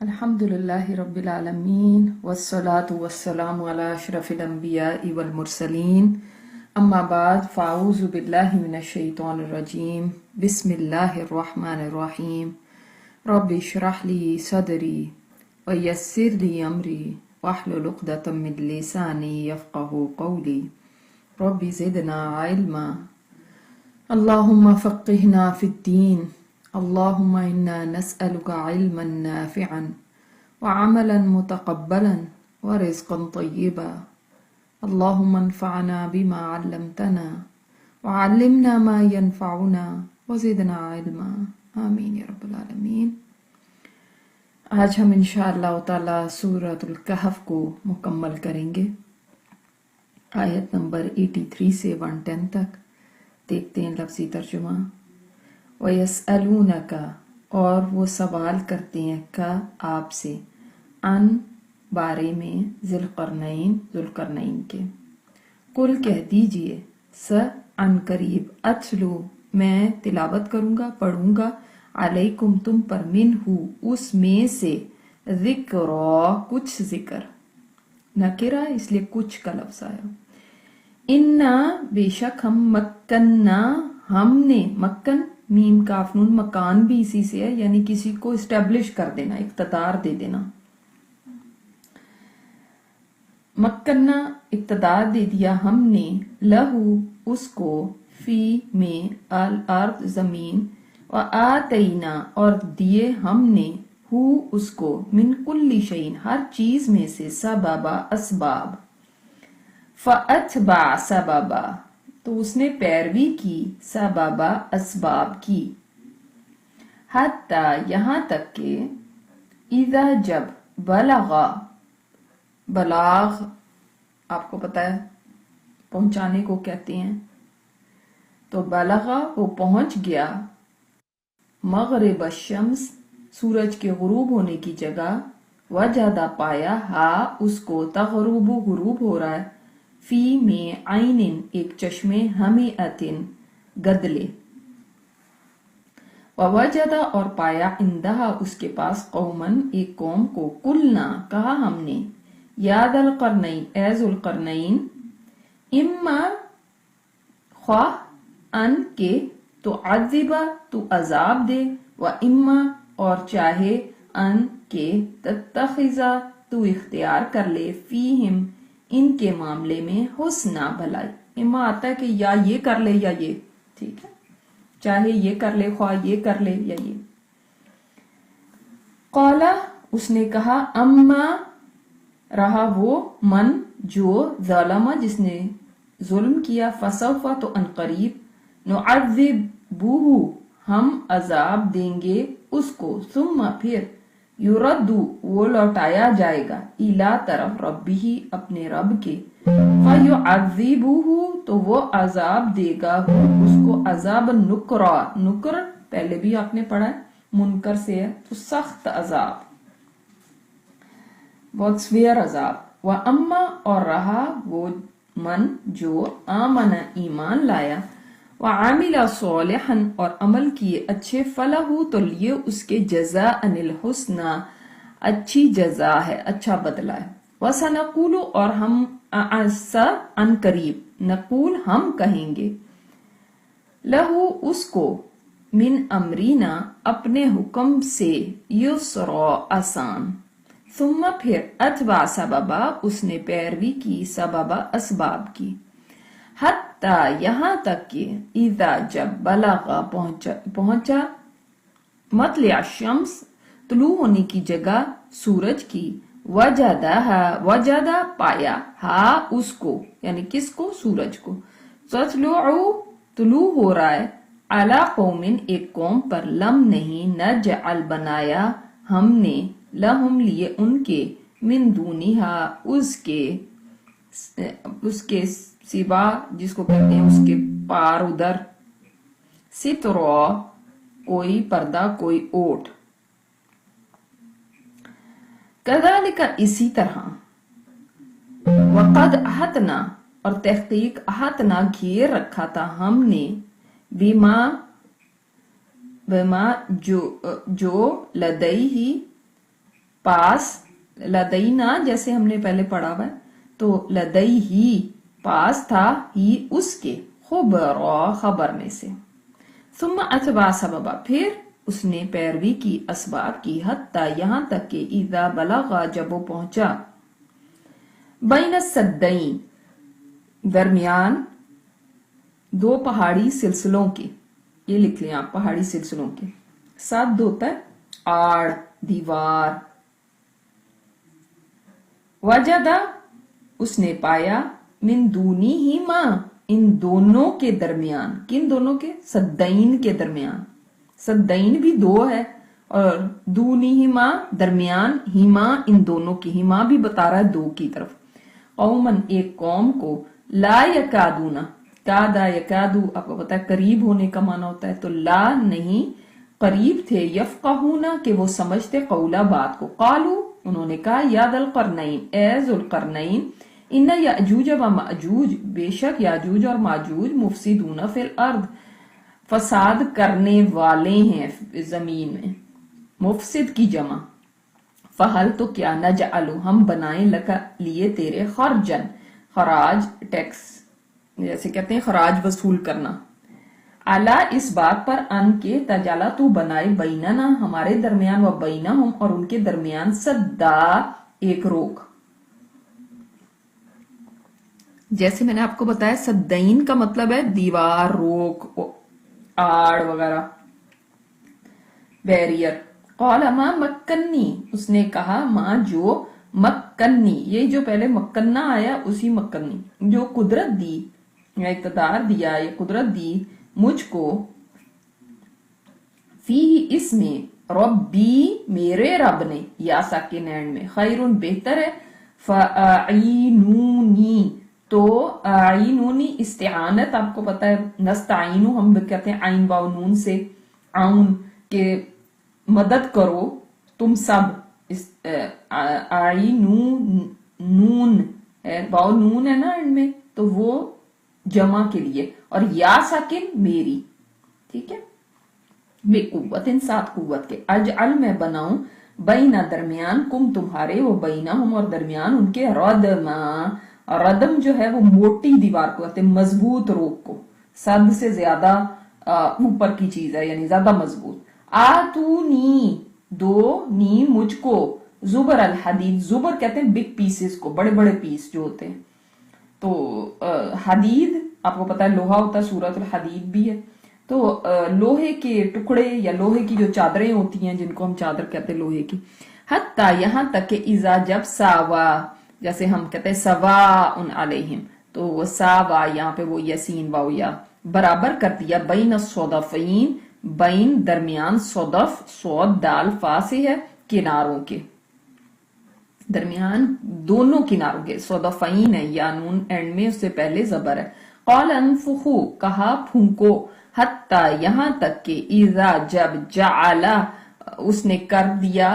الحمد لله رب العالمين والصلاة والسلام على أشرف الأنبياء والمرسلين أما بعد فأعوذ بالله من الشيطان الرجيم بسم الله الرحمن الرحيم رب اشرح لي صدري ويسر لي أمري واحلل عقدة من لساني يفقه قولي رب زدنا علما اللهم فقهنا في الدين اللهم إنا نسألك علما نافعا وعملا متقبلا ورزقا طيبا اللهم انفعنا بما علمتنا وعلمنا ما ينفعنا وزدنا علما آمین یا رب العالمین۔ آج ہم انشاءاللہ تعالی سورۃ الکہف کو مکمل کریں گے، آیت نمبر 83 سے 110 تک۔ دیکھتے ہیں لفظی ترجمہ۔ وَيَسْأَلُونَكَ اور وہ سوال کرتے ہیں کا آپ سے، ان بارے میں ذوالقرنین کے۔ قل کہہ دیجئے، ان قریب، اتلو میں تلاوت کروں گا، پڑھوں گا، علیکم تم پر، منہ اس میں سے، ذکرا کچھ ذکر، نکرہ اس لیے کچھ کا لفظ آیا۔ انا بے شک ہم، مکننا ہم نے، مکن میم کاف نون، مکان بھی اسی سے ہے، یعنی کسی کو اسٹیبلش کر دینا، اقتدار دے دینا۔ مکننا اقتدار دے دیا ہم نے، لہو اس کو، فی میں، الارض زمین، وآتینا اور دیے ہم نے، ہو اس کو، من کل شیء ہر چیز میں سے، سببا اسباب، فاتبع سببا تو اس نے پیروی کی، سببا اسباب کی، حتی یہاں تک کہ، اذا جب، بلغا بلاغ آپ کو پتا ہے پہنچانے کو کہتے ہیں، تو بلغا وہ پہنچ گیا، مغرب الشمس سورج کے غروب ہونے کی جگہ، وجدہ پایا، ہا اس کو، تغرب غروب ہو رہا ہے، فی میں، عین ایک چشمے، ہمیعتن گدلے، ووجدہ اور پایا، اندہا اس کے پاس، قومن ایک قوم کو، قلنا کہا ہم نے، یا ذا القرنین اے ذوالقرنین، اما خواہ، ان کے، تو عذبہ تو عذاب دے، و اما اور چاہے، ان کے، تتخذا تو اختیار کر لے، فیہم ان کے معاملے میں، حسنہ بھلائی، اما آتا ہے کہ یا یہ کر لے یا یہ، ٹھیک ہے، چاہے یہ کر لے، خواہ یہ کر لے یا یہ۔ قالا اس نے کہا، اما رہا وہ، من جو، ظلم جس نے ظلم کیا، فسوف تو ان قریب، نعذبہ ہم عذاب دیں گے اس کو، ثم پھر، یردو وہ لوٹایا جائے گا، الی طرف، ربہ اپنے رب کے، فیعذبہ تو وہ عذاب دے گا اس کو، عذاب نکرا، نکر پہلے بھی آپ نے پڑھا ہے، منکر سے ہے تو سخت عذاب، بہت سویر عذاب۔ وَأَمَّا اور رہا وہ، من جو، آمن ایمان لایا، وَعَمِلَ صَالِحًا اور عمل کیے اچھے، فَلَهُ تو لیے اس کے، جزاء الحسنى اچھی جزا ہے، اچھا بدلہ ہے۔ وَسَنَقُولُ اور ہم، ان قریب، نقول ہم کہیں گے، لہو اس کو، من امرینا اپنے حکم سے، یسرا آسان، ثم پھر، اتبع سببا اس نے پیروی کی، سببا اسباب کی، حتی یہاں تک کہ، اذا جب، بلغا پہنچا، مطلع الشمس طلوع ہونے کی جگہ سورج کی، وجدہ پایا، ہا اس کو یعنی کس کو، سورج کو، تطلع طلوع ہو رہا ہے، علی قوم ایک قوم پر، لم نہیں، نجعل بنایا ہم نے، لہم لیے ان کے، من دونہا اس کے سوا جس کو کہتے ہیں اس کے پار ادھر، سترا کوئی پردہ، کوئی اوٹ، کذالک اسی طرح، وقد احطنا اور تحقیق، احطنا گھیر رکھا تھا ہم نے، بما جو لدیہ پاس، لدینا جیسے ہم نے پہلے پڑھا ہوا ہے، تو لدئی ہی پاس تھا، ہی اس کے، خبر خبر میں سے، ثم اتبع سببا پھر اس نے پیروی کی اسباب کی، حتی یہاں تک کہ اذا بلغا جب وہ پہنچا، بین السدین درمیان دو پہاڑی سلسلوں کے، یہ لکھ لیں آپ پہاڑی سلسلوں کے، سد ہوتا ہے آڑ، دیوار، وجدہ اس نے پایا، من دونی ہی ماں ان دونوں کے درمیان، کن دونوں کے؟ سدین کے درمیان، سدین بھی دو ہے، اور دونی ہی ماں درمیان، ہی ماں ان دونوں کی، ہی ماں بھی بتا رہا ہے دو کی طرف، قومن ایک قوم کو، لا یکادونا، کادا یکادو آپ کو پتا ہے قریب ہونے کا معنی ہوتا ہے، تو لا نہیں قریب تھے، یفقہونا کہ وہ سمجھتے، قولا بات کو، قالو انہوں نے کہا، یا ذا القرنین اے ذو القرنین، ان یاجوج و ماجوج بے شک یاجوج اور ماجوج، مفسدون فی الارض فساد کرنے والے ہیں زمین میں، مفسد کی جمع، فہل تو کیا، نجعلو ہم بنائیں، لکا لیے تیرے، خرجن خراج، ٹیکس جیسے کہتے ہیں خراج وصول کرنا، اعلیٰ اس بات پر، ان کے تجالا تو بنائے، بیننا ہمارے درمیان، و بینہم اور ان کے درمیان، سدا ایک روک، جیسے میں نے آپ کو بتایا سدین کا مطلب ہے دیوار، روک، آڑ وغیرہ، بیریئر، قال ما مکنی اس نے کہا، ماں جو مکنی، یہ جو پہلے مکنہ آیا اسی مکنی، جو قدرت دی یا اقتدار دیا یا قدرت دی مجھ کو، فی اس میں، ربی میرے رب نے، یا ساکن اینڈ میں، خیرن بہتر ہے، فاعینونی تو اعینونی استعانت آپ کو پتا ہے، نستعینو ہم کہتے ہیں عین واو نون سے، عون کے مدد کرو تم سب، اعینون واو نون ہے نا اینڈ میں، تو وہ جمع کے لیے، اور یا ساکن میری، ٹھیک ہے، بے قوت ان ساتھ قوت کے، اجعل میں بناؤں، بینا درمیان، کم تمہارے، وہ بینہم اور درمیان ان کے، ردما، ردم جو ہے وہ موٹی دیوار کو کہتے ہیں، مضبوط روک کو، سد سے زیادہ اوپر کی چیز ہے یعنی زیادہ مضبوط، آتونی دو نی مجھ کو، زبر الحدید، زبر کہتے ہیں بگ پیسز کو، بڑے بڑے پیس جو ہوتے ہیں، تو حدید آپ کو پتا ہے لوہا ہوتا ہے، سورۃ الحدید بھی ہے، تو لوہے کے ٹکڑے یا لوہے کی جو چادریں ہوتی ہیں جن کو ہم چادر کہتے ہیں لوہے کی، حتی یہاں تک کہ اذا جب ساوا، جیسے ہم کہتے ہیں سواء علیہم، تو وہ ساوا یہاں پہ وہ یسین واو یا برابر کر دیا، بین الصدفین بین درمیان، صدف صاد دال فا سے ہے، کناروں کے، درمیان دونوں کناروں کے، صدفین ہے یا نون اینڈ میں اس سے پہلے زبر ہے، قال انفخو کہا پھونکو، حتی یہاں تک کہ اذا جب جعلا اس نے کر دیا،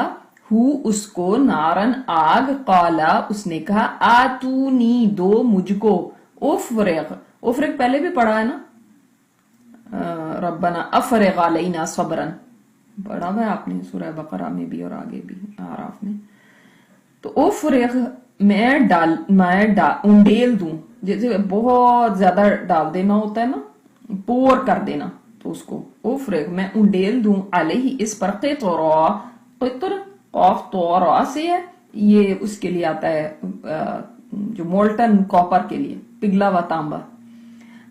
ہو اس کو، نارن آگ، قالا اس نے کہا، آتونی دو مجھ کو، افرغ، افرغ پہلے بھی پڑھا ہے نا، ربنا افرغ علینا صبرن پڑھا ہوا ہے آپ نے سورہ بقرہ میں بھی اور آگے بھی اعراف میں، تو افرغ میں انڈیل دوں، جیسے بہت زیادہ ڈال دینا ہوتا ہے نا، پور کر دینا، تو اس کو افرغ میں انڈیل دوں، علیہ اس پر، قطرا، قطر قاف طورا سے ہے، یہ اس کے لیے آتا ہے جو مولٹن کاپر کے لیے، پگھلا ہوا تانبا،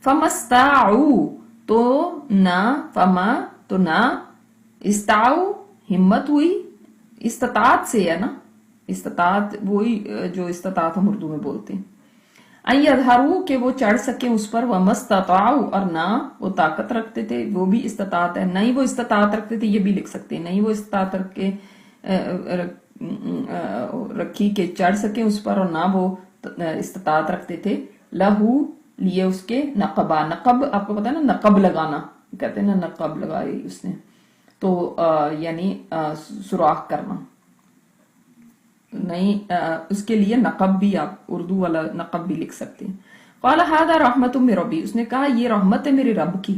فمستاعو تو نہ، فما تو نہ، استعو ہمت ہوئی، استطاعت سے ہے نا، استطاعت وہی جو استطاعت ہم اردو میں بولتے ہیں، ایظہروا کہ وہ چڑھ سکیں اس پر، ومستطاعوا اور نہ وہ طاقت رکھتے تھے، وہ بھی استطاعت ہے، نہیں وہ استطاعت رکھتے تھے، یہ بھی لکھ سکتے ہیں، نہیں وہ استطاعت رکھی کہ چڑھ سکیں اس پر، اور نہ وہ استطاعت رکھتے تھے، لہو لیے اس کے، نقبا، نقب آپ کو پتا ہے نا نقب لگانا کہتے ہیں نا، نقب لگائی اس نے، تو یعنی سوراخ کرنا، نہیں اس کے لیے نقب بھی آپ اردو والا نقب بھی لکھ سکتے ہیں، قال ھذا رحمت من ربی اس نے کہا یہ رحمت ہے میرے رب کی،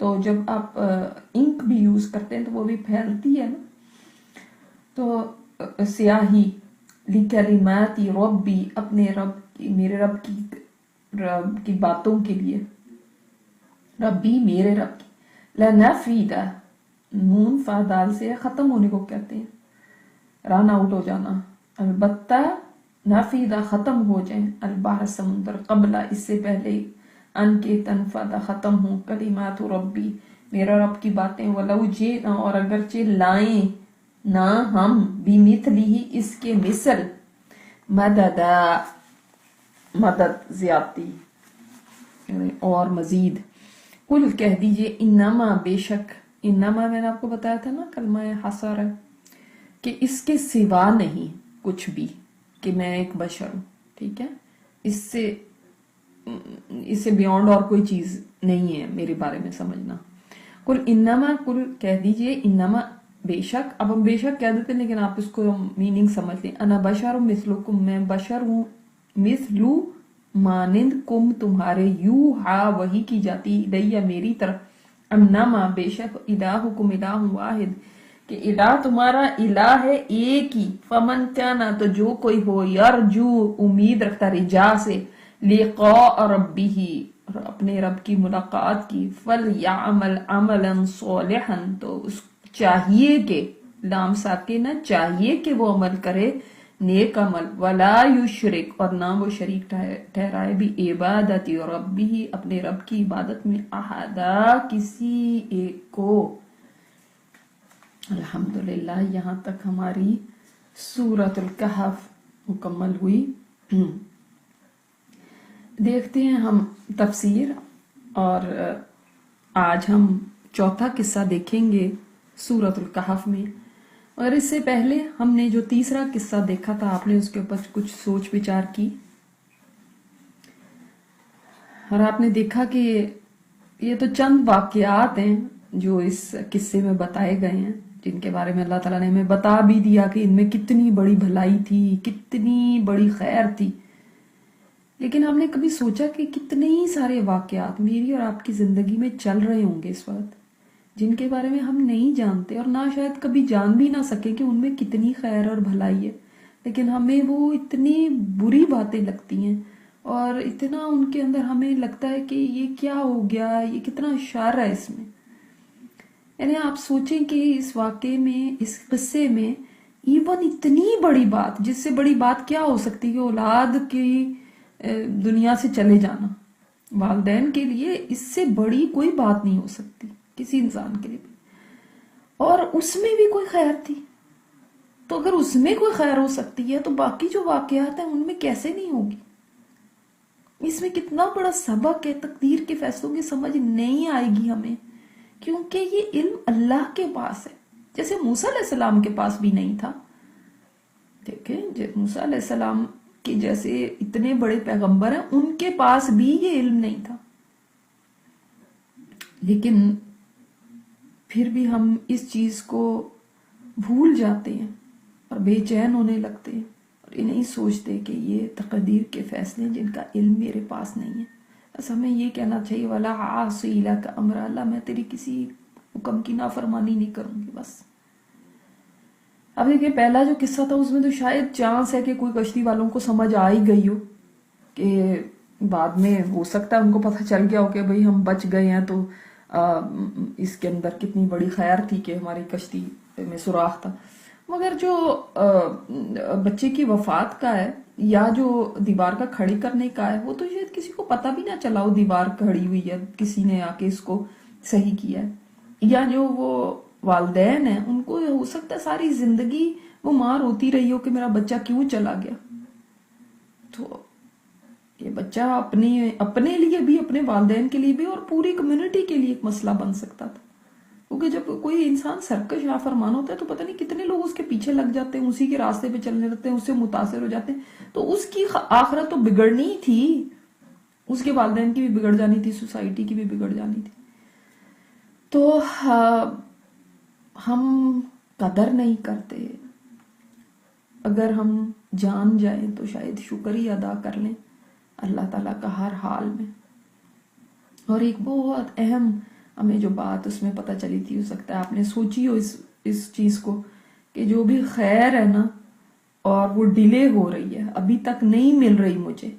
تو جب آپ انک بھی یوز کرتے ہیں تو وہ بھی پھیلتی ہے نا. تو سیاہی لکلمات ربی، اپنے رب کی، میرے رب کی باتوں کے لیے، ربی میرے رب کی. لنفیدہ، نون فا دال سے ختم ہونے کو کہتے ہیں، رن آؤٹ ہو جانا. البتہ نفیدہ ختم ہو جائیں، البحر سمندر، قبل اس سے پہلے، ان کے تنفدہ ختم ہوں، کلمات ربی میرا رب کی باتیں، ولو جئنا اور اگرچہ لائیں نہ ہم، بمثلہ اس کے مثل، مددا مدد زیادتی اور مزید. قل کہہ دیجئے، انما بے شک، انما میں نے آپ کو بتایا تھا نا کلمہ حصر ہے کہ اس کے سوا نہیں کچھ بھی، کہ میں ایک بشر ہوں، ٹھیک ہے، اس سے بیونڈ اور کوئی چیز نہیں ہے میرے بارے میں سمجھنا. قل انما، قل کہہ دیجئے، انما بے شک. اب ہم بے شک کہہ دیتے ہیں لیکن آپ اس کو میننگ سمجھ لیں. انا بشر مثلکم، میں بشر ہوں، مثلو مانند، کم تمہارے، یوحا وحی کی جاتی، الیہ میری طرف، انما بے شک، الہکم الہ واحد، کہ الہ تمہارا الہ ہے ایک ہی. فمن کانا، تو جو کوئی ہو، یرجو امید رکھتا، رجا سے، لقاء ربہ اپنے رب کی ملاقات کی، فلیعمل عملا صالحا، تو اس چاہیے کہ، لام ساکن نہ، چاہیے کہ وہ عمل کرے نیک عمل، ولا یشرک اور نہ وہ شریک ٹھہرائے، بھی عبادت ربہ اپنے رب کی عبادت میں، احدا کسی ایک کو. الحمدللہ یہاں تک ہماری سورۃ الکہف مکمل ہوئی. دیکھتے ہیں ہم تفسیر، اور آج ہم چوتھا قصہ دیکھیں گے سورۃ الکہف میں. اور اس سے پہلے ہم نے جو تیسرا قصہ دیکھا تھا، آپ نے اس کے اوپر کچھ سوچ وچار کی، اور آپ نے دیکھا کہ یہ تو چند واقعات ہیں جو اس قصے میں بتائے گئے ہیں، جن کے بارے میں اللہ تعالیٰ نے ہمیں بتا بھی دیا کہ ان میں کتنی بڑی بھلائی تھی، کتنی بڑی خیر تھی. لیکن ہم نے کبھی سوچا کہ کتنے ہی سارے واقعات میری اور آپ کی زندگی میں چل رہے ہوں گے اس وقت، جن کے بارے میں ہم نہیں جانتے، اور نہ شاید کبھی جان بھی نہ سکے کہ ان میں کتنی خیر اور بھلائی ہے، لیکن ہمیں وہ اتنی بری باتیں لگتی ہیں، اور اتنا ان کے اندر ہمیں لگتا ہے کہ یہ کیا ہو گیا، یہ کتنا شر ہے اس میں. یعنی آپ سوچیں کہ اس واقعے میں، اس قصے میں، ایون اتنی بڑی بات، جس سے بڑی بات کیا ہو سکتی ہے، اولاد کی دنیا سے چلے جانا، والدین کے لیے اس سے بڑی کوئی بات نہیں ہو سکتی کسی انسان کے لیے بھی، اور اس میں بھی کوئی خیر تھی. تو اگر اس میں کوئی خیر ہو سکتی ہے تو باقی جو واقعات ہیں ان میں کیسے نہیں ہوگی؟ اس میں کتنا بڑا سبق ہے، تقدیر کے فیصلوں کی سمجھ نہیں آئے گی ہمیں، کیونکہ یہ علم اللہ کے پاس ہے، جیسے موسیٰ علیہ السلام کے پاس بھی نہیں تھا. دیکھیں، موسیٰ علیہ السلام کے جیسے اتنے بڑے پیغمبر ہیں، ان کے پاس بھی یہ علم نہیں تھا، لیکن پھر بھی ہم اس چیز کو بھول جاتے ہیں اور بے چین ہونے لگتے ہیں، اور یہ نہیں سوچتے کہ یہ تقدیر کے فیصلے جن کا علم میرے پاس نہیں ہے. بس ہمیں یہ کہنا چاہیے، وَلَا عَاصِيَ لَكَ أَمْرَ، اللہ میں تیری کسی حکم کی نافرمانی نہیں کروں گی. بس اب دیکھیں، پہلا جو قصہ تھا اس میں تو شاید چانس ہے کہ کوئی کشتی والوں کو سمجھ آ ہی گئی ہو، کہ بعد میں ہو سکتا ہے ان کو پتہ چل گیا ہو کہ بھئی ہم بچ گئے ہیں، تو اس کے اندر کتنی بڑی خیر تھی کہ ہماری کشتی میں سوراخ تھا. مگر جو بچے کی وفات کا ہے، یا جو دیوار کا کھڑی کرنے کا ہے، وہ تو شاید کسی کو پتہ بھی نہ چلا ہو دیوار کھڑی ہوئی ہے، کسی نے آ کے اس کو صحیح کیا ہے. یا جو وہ والدین ہیں، ان کو ہو سکتا ہے ساری زندگی وہ ماں روتی رہی ہو کہ میرا بچہ کیوں چلا گیا. تو یہ بچہ اپنے لیے بھی، اپنے والدین کے لیے بھی، اور پوری کمیونٹی کے لیے ایک مسئلہ بن سکتا تھا، کیونکہ جب کوئی انسان سرکش نافرمان ہوتا ہے تو پتہ نہیں کتنے لوگ اس کے پیچھے لگ جاتے ہیں، اسی کے راستے پہ چلنے لگتے ہیں، اس سے متاثر ہو جاتے ہیں. تو اس کی آخرت تو بگڑنی تھی، اس کے والدین کی بھی بگڑ جانی تھی، سوسائٹی کی بھی بگڑ جانی تھی. تو ہم قدر نہیں کرتے. اگر ہم جان جائیں تو شاید شکر ہی ادا کر لیں اللہ تعالیٰ کا ہر حال میں. اور ایک بہت اہم ہمیں جو بات اس میں پتہ چلی تھی، ہو سکتا ہے آپ نے سوچی ہو اس چیز کو کہ جو بھی خیر ہے نا اور وہ ڈیلے ہو رہی ہے، ابھی تک نہیں مل رہی مجھے،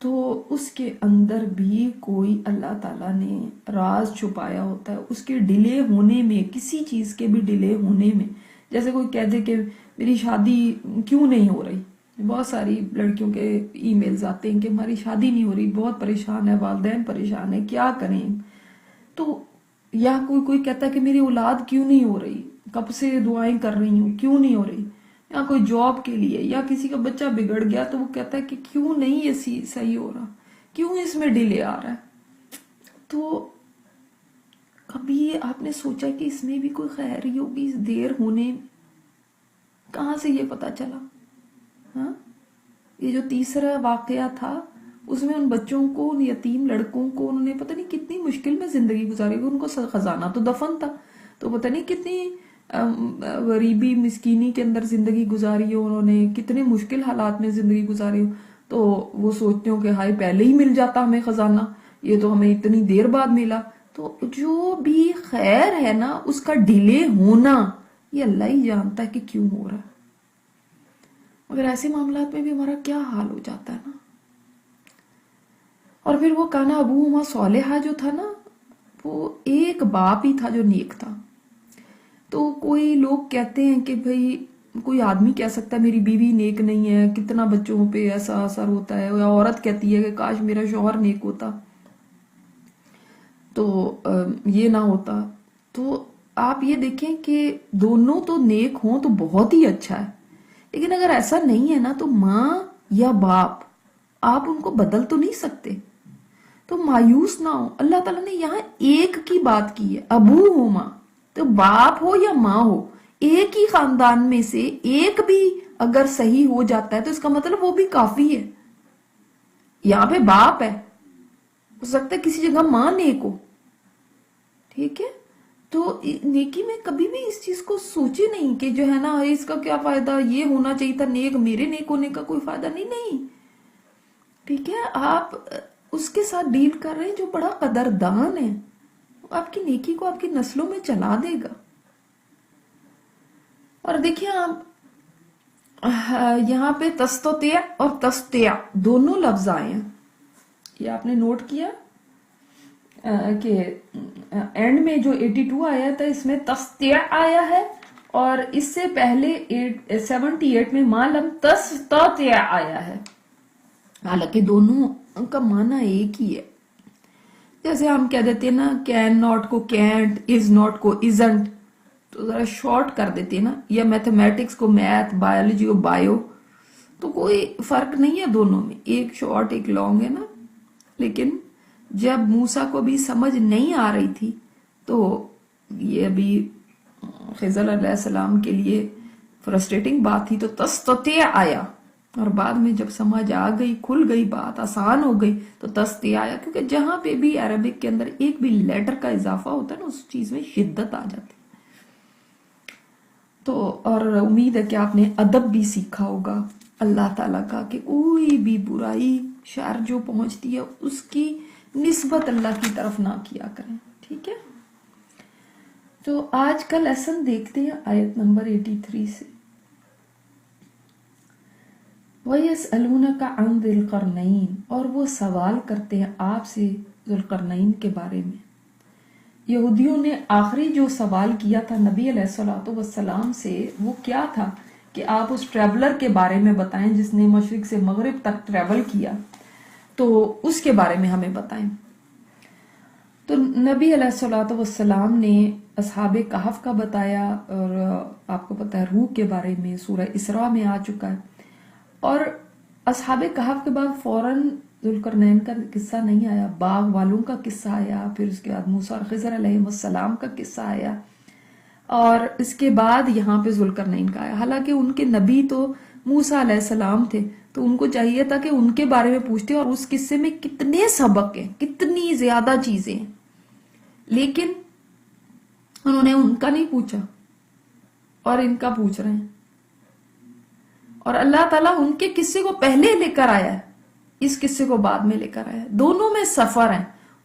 تو اس کے اندر بھی کوئی اللہ تعالیٰ نے راز چھپایا ہوتا ہے. اس کے ڈیلے ہونے میں، کسی چیز کے بھی ڈیلے ہونے میں، جیسے کوئی کہہ دے کہ میری شادی کیوں نہیں ہو رہی. بہت ساری لڑکیوں کے ای میلز آتے ہیں کہ ہماری شادی نہیں ہو رہی، بہت پریشان ہے، والدین پریشان ہے، کیا کریں. تو یا کوئی کہتا ہے کہ میری اولاد کیوں نہیں ہو رہی، کب سے دعائیں کر رہی ہوں کیوں نہیں ہو رہی. یا کوئی جاب کے لیے، یا کسی کا بچہ بگڑ گیا تو وہ کہتا ہے کہ کیوں نہیں یہ صحیح ہو رہا، کیوں اس میں ڈیلے آ رہا ہے. تو کبھی آپ نے سوچا کہ اس میں بھی کوئی خیر ہی ہوگی، اس دیر ہونے کہاں سے یہ پتا چلا. ہاں، یہ جو تیسرا واقعہ تھا اس میں ان بچوں کو، ان یتیم لڑکوں کو، انہوں نے پتہ نہیں کتنی مشکل میں زندگی گزاری. ان کو خزانہ تو دفن تھا، تو پتہ نہیں کتنی غریبی مسکینی کے اندر زندگی گزاری ہو، انہوں نے کتنے مشکل حالات میں زندگی گزاری ہو. تو وہ سوچتے ہو کہ ہائے پہلے ہی مل جاتا ہمیں خزانہ، یہ تو ہمیں اتنی دیر بعد ملا. تو جو بھی خیر ہے نا اس کا ڈیلے ہونا یہ اللہ ہی جانتا ہے کہ کیوں ہو رہا ہے. مگر ایسے معاملات میں بھی ہمارا کیا حال ہو جاتا ہے نا. اور پھر وہ کانا ابوہما صالحہ جو تھا نا، وہ ایک باپ ہی تھا جو نیک تھا. تو کوئی لوگ کہتے ہیں کہ بھئی کوئی آدمی کہہ سکتا ہے میری بیوی نیک نہیں ہے، کتنا بچوں پہ ایسا اثر ہوتا ہے، یا عورت کہتی ہے کہ کاش میرا شوہر نیک ہوتا تو یہ نہ ہوتا. تو آپ یہ دیکھیں کہ دونوں تو نیک ہوں تو بہت ہی اچھا ہے، لیکن اگر ایسا نہیں ہے نا تو ماں یا باپ آپ ان کو بدل تو نہیں سکتے. تو مایوس نہ ہو. اللہ تعالیٰ نے یہاں ایک کی بات کی ہے، ابو ہو ماں، تو باپ ہو یا ماں ہو، ایک ہی خاندان میں سے ایک بھی اگر صحیح ہو جاتا ہے تو اس کا مطلب وہ بھی کافی ہے. یہاں پہ باپ ہے، ہو سکتا ہے کسی جگہ ماں نیک ہو. ٹھیک ہے، تو نیکی میں کبھی بھی اس چیز کو سوچے نہیں کہ جو ہے نا اس کا کیا فائدہ، یہ ہونا چاہیے تھا نیک، میرے نیک ہونے کا کوئی فائدہ نہیں. ٹھیک ہے، آپ اس کے ساتھ ڈیل کر رہے ہیں جو بڑا قدردان ہے، آپ کی نیکی کو آپ کی نسلوں میں چلا دے گا. اور دیکھیں آپ یہاں پہ تستطیع اور تستطیع دونوں لفظ آئے ہیں. یہ آپ نے نوٹ کیا کہ اینڈ میں جو 82 آیا تھا اس میں تستطیع آیا ہے، اور اس سے پہلے 78 میں ما لم تستطیع آیا ہے. حالانکہ دونوں کا معنی ایک ہی ہے. جیسے ہم کہہ دیتے ہیں نا کین ناٹ کو کینٹ، از ناٹ کو ازنٹ، تو ذرا شارٹ کر دیتے ہیں نا، یا میتھمیٹکس کو میتھ، بایولوجی کو بایو. تو کوئی فرق نہیں ہے دونوں میں، ایک شارٹ ایک لانگ ہے نا. لیکن جب موسیٰ کو بھی سمجھ نہیں آ رہی تھی تو یہ ابھی خضر علیہ السلام کے لیے فرسٹریٹنگ بات تھی، تو تستطیع آیا. اور بعد میں جب سمجھ آ گئی، کھل گئی بات، آسان ہو گئی، تو تستطیع آیا. کیونکہ جہاں پہ بھی عربک کے اندر ایک بھی لیٹر کا اضافہ ہوتا ہے نا اس چیز میں شدت آ جاتی. تو اور امید ہے کہ آپ نے ادب بھی سیکھا ہوگا اللہ تعالیٰ کا، کہ کوئی بھی برائی شر جو پہنچتی ہے اس کی نسبت اللہ کی طرف نہ کیا کریں. ٹھیک ہے، تو آج کا لیسن دیکھتے ہیں آیت نمبر 83 سے. وَيَسْأَلُونَكَ عَنْ ذِي الْقَرْنَيْنِ، اور وہ سوال کرتے ہیں آپ سے ذوالقرنین کے بارے میں. یہودیوں نے آخری جو سوال کیا تھا نبی علیہ الصلوۃ والسلام سے وہ کیا تھا کہ آپ اس ٹریولر کے بارے میں بتائیں جس نے مشرق سے مغرب تک ٹریول کیا، تو اس کے بارے میں ہمیں بتائیں. تو نبی علیہ الصلوۃ والسلام نے اصحاب کہف کا بتایا، اور آپ کو پتہ ہے روح کے بارے میں سورہ اسراء میں آ چکا ہے. اور اصحاب کہف کے بعد فوراً ذوالقرنین کا قصہ نہیں آیا، باغ والوں کا قصہ آیا، پھر اس کے بعد موسیٰ اور خضر علیہ السلام کا قصہ آیا، اور اس کے بعد یہاں پہ ذوالقرنین کا آیا. حالانکہ ان کے نبی تو موسیٰ علیہ السلام تھے، تو ان کو چاہیے تھا کہ ان کے بارے میں پوچھتے، اور اس قصے میں کتنے سبق ہیں، کتنی زیادہ چیزیں ہیں، لیکن انہوں نے ان کا نہیں پوچھا اور ان کا پوچھ رہے ہیں. اور اللہ تعالیٰ ان کے قصے کو پہلے لے کر آیا ہے، اس قصے کو بعد میں لے کر آیا ہے. دونوں میں سفر ہیں،